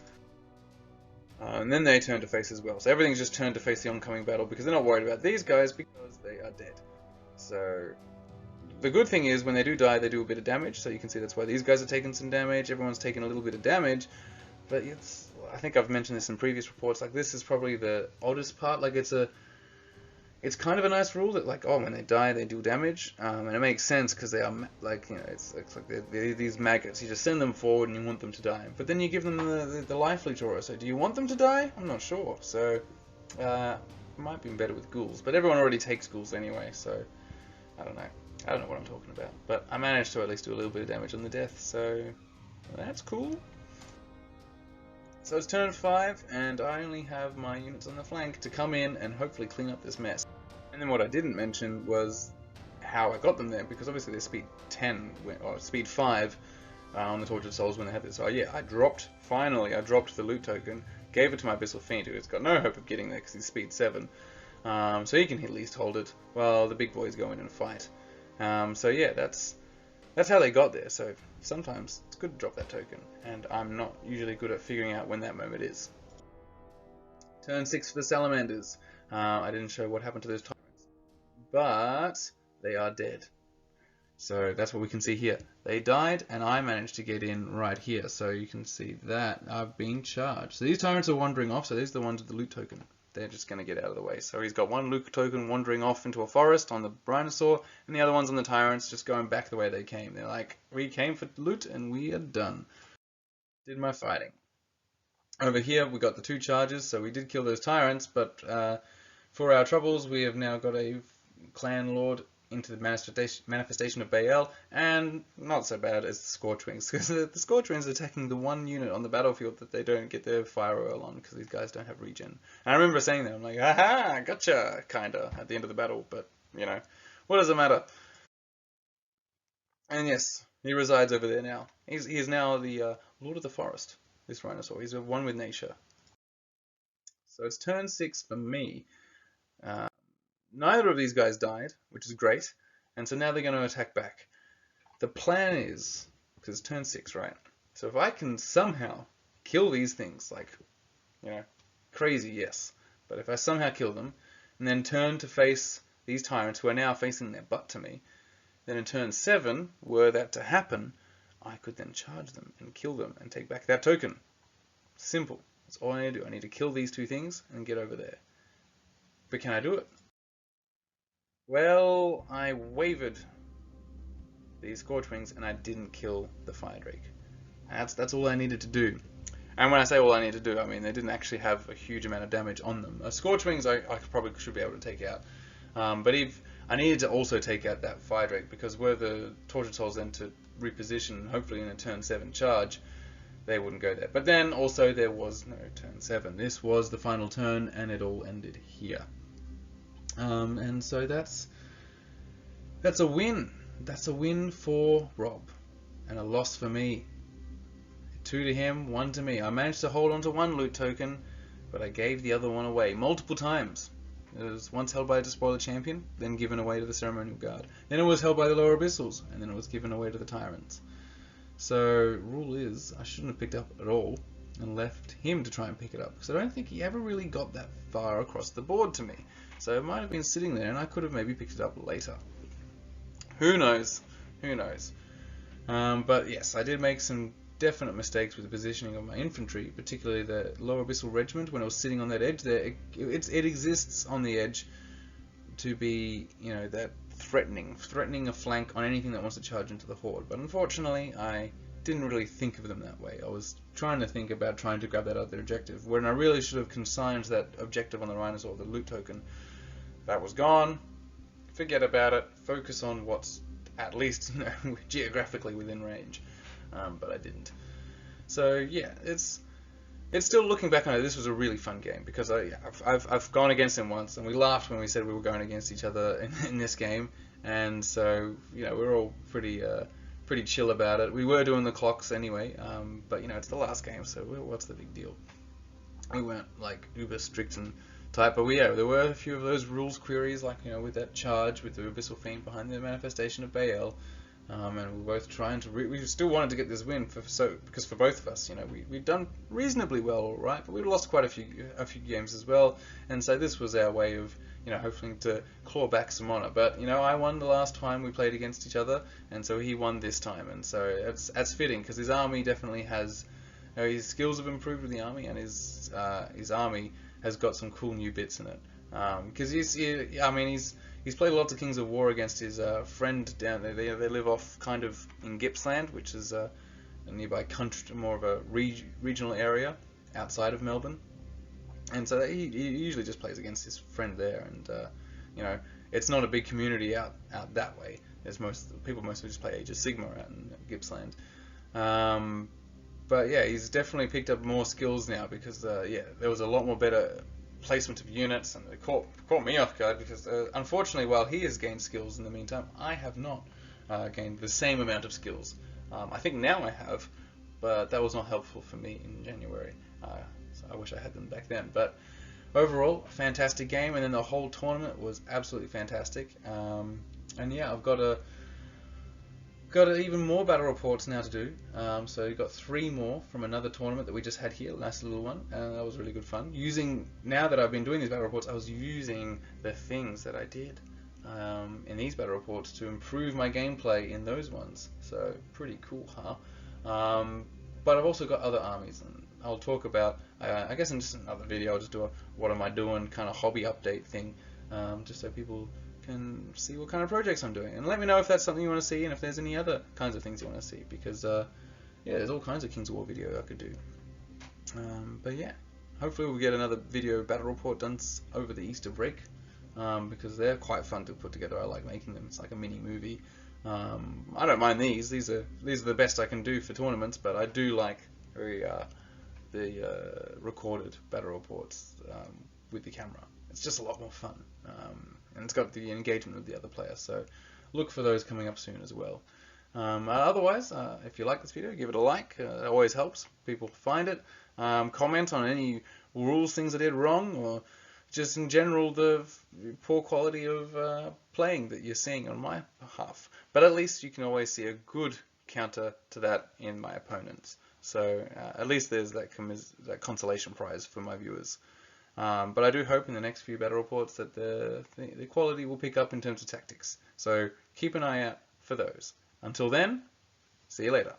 And then they turn to face as well. So everything's just turned to face the oncoming battle because they're not worried about these guys because they are dead. So the good thing is when they do die, they do a bit of damage. So you can see that's why these guys are taking some damage. Everyone's taking a little bit of damage. But it's, I think I've mentioned this in previous reports, like this is probably the oddest part. Like it's kind of a nice rule that, like, oh, when they die they do damage, and it makes sense because they are, like, you know, it's like they're these maggots. You just send them forward and you want them to die, but then you give them the life leech aura. So do you want them to die? I'm not sure. So it might be better with ghouls, but everyone already takes ghouls anyway, so I don't know what I'm talking about. But I managed to at least do a little bit of damage on the death, so that's cool. So it's turn 5, and I only have my units on the flank to come in and hopefully clean up this mess. And then what I didn't mention was how I got them there, because obviously they're speed 10, or speed 5 on the Tortured Souls when they had this. So yeah, finally I dropped the loot token, gave it to my Abyssal Fiend, who's got no hope of getting there because he's speed 7. So he can at least hold it while the big boys go in and fight. So yeah, that's how they got there. So sometimes it's good to drop that token, and I'm not usually good at figuring out when that moment is. Turn 6 for the Salamanders. I didn't show what happened to those tyrants, but they are dead. So that's what we can see here. They died, and I managed to get in right here. So you can see that I've been charged. So these tyrants are wandering off, so these are the ones with the loot token. They're just going to get out of the way. So he's got one loot token wandering off into a forest on the Rhinosaur, and the other ones on the tyrants just going back the way they came. They're like, we came for loot, and we are done. Did my fighting. Over here, we got the 2 charges, so we did kill those tyrants, but for our troubles, we have now got a clan lord into the manifestation of Baal, and not so bad as the Scorchwings, because the Scorchwings are attacking the one unit on the battlefield that they don't get their fire oil on, because these guys don't have regen. And I remember saying that, I'm like, aha, gotcha, kinda, at the end of the battle, but, you know, what does it matter? And yes, he resides over there now. He is now the Lord of the Forest, this Rhinosaur. He's one with nature. So it's turn 6 for me. Neither of these guys died, which is great, and so now they're going to attack back. The plan is, because it's turn 6, right? So if I can somehow kill these things, like, you know, crazy, yes, but if I somehow kill them, and then turn to face these tyrants who are now facing their butt to me, then in turn 7, were that to happen, I could then charge them and kill them and take back that token. Simple. That's all I need to do. I need to kill these 2 things and get over there. But can I do it? Well, I wavered these Scorchwings and I didn't kill the Fire Drake. That's all I needed to do. And when I say all I need to do, I mean they didn't actually have a huge amount of damage on them. Scorchwings I probably should be able to take out. But if I needed to also take out that Fire Drake, because were the Tortured Souls then to reposition, hopefully in a turn 7 charge, they wouldn't go there. But then also there was no turn 7. This was the final turn and it all ended here. And so that's a win. That's a win for Rob, and a loss for me. 2 to him, 1 to me. I managed to hold on to 1 loot token, but I gave the other one away multiple times. It was once held by a Despoiler Champion, then given away to the Ceremonial Guard. Then it was held by the Lower Abyssals, and then it was given away to the Tyrants. So, rule is, I shouldn't have picked up at all. and left him to try and pick it up, because I don't think he ever really got that far across the board to me. So it might have been sitting there, and I could have maybe picked it up later. Who knows? Who knows? But yes, I did make some definite mistakes with the positioning of my infantry, particularly the Lower Abyssal Regiment. When it was sitting on that edge there, it exists on the edge to be, you know, that threatening a flank on anything that wants to charge into the horde. But unfortunately, I didn't really think of them that way. I was trying to think about trying to grab that other objective, when I really should have consigned that objective on the Rhinosaur, the loot token. That was gone. Forget about it. Focus on what's at least, you know, geographically within range. But I didn't. So yeah, it's still, looking back on it, this was a really fun game, because I've gone against him once, and we laughed when we said we were going against each other in this game, and so, you know, we're all pretty chill about it. We were doing the clocks anyway, but you know, it's the last game, so what's the big deal? We weren't like uber strict and type, but there were a few of those rules queries, like, you know, with that charge with the Abyssal Fiend behind the manifestation of Baal. And we were both trying to. We still wanted to get this win because for both of us, you know, we'd done reasonably well, all right, but we'd lost quite a few games as well, and so this was our way of, you know, hopefully to claw back some honor. But you know, I won the last time we played against each other, and so he won this time, and so that's fitting, because his army definitely has, you know, his skills have improved with the army, and his army has got some cool new bits in it. Because he's played lots of Kings of War against his friend down there. They live off kind of in Gippsland, which is a nearby country, more of a regional area outside of Melbourne. And so he usually just plays against his friend there, and you know, it's not a big community out that way. There's people mostly just play Age of Sigmar out in Gippsland. But yeah, he's definitely picked up more skills now, because yeah, there was a lot more better placement of units, and it caught me off guard, because unfortunately, while he has gained skills in the meantime, I have not gained the same amount of skills. I think now I have, but that was not helpful for me in January, so I wish I had them back then. But overall, a fantastic game, and then the whole tournament was absolutely fantastic. And yeah, I've got even more battle reports now to do. So you've got 3 more from another tournament that we just had here, a nice little one, and that was really good fun. Now that I've been doing these battle reports, I was using the things that I did in these battle reports to improve my gameplay in those ones. So pretty cool, huh? But I've also got other armies, and I'll talk about, I guess in just another video, I'll just do a what am I doing kind of hobby update thing, just so people can see what kind of projects I'm doing, and let me know if that's something you want to see, and if there's any other kinds of things you want to see, because yeah, there's all kinds of Kings of War video I could do. But yeah, hopefully we'll get another video battle report done over the Easter break, because they're quite fun to put together. I like making them. It's like a mini movie. I don't mind these. These are the best I can do for tournaments, but I do like the recorded battle reports with the camera. It's just a lot more fun. And it's got the engagement with the other players, so look for those coming up soon as well. Otherwise, if you like this video, give it a like. It always helps people find it. Comment on any rules, things I did wrong, or just in general the poor quality of playing that you're seeing on my behalf. But at least you can always see a good counter to that in my opponents. So at least there's that consolation prize for my viewers. But I do hope in the next few battle reports that the quality will pick up in terms of tactics. So keep an eye out for those. Until then, see you later.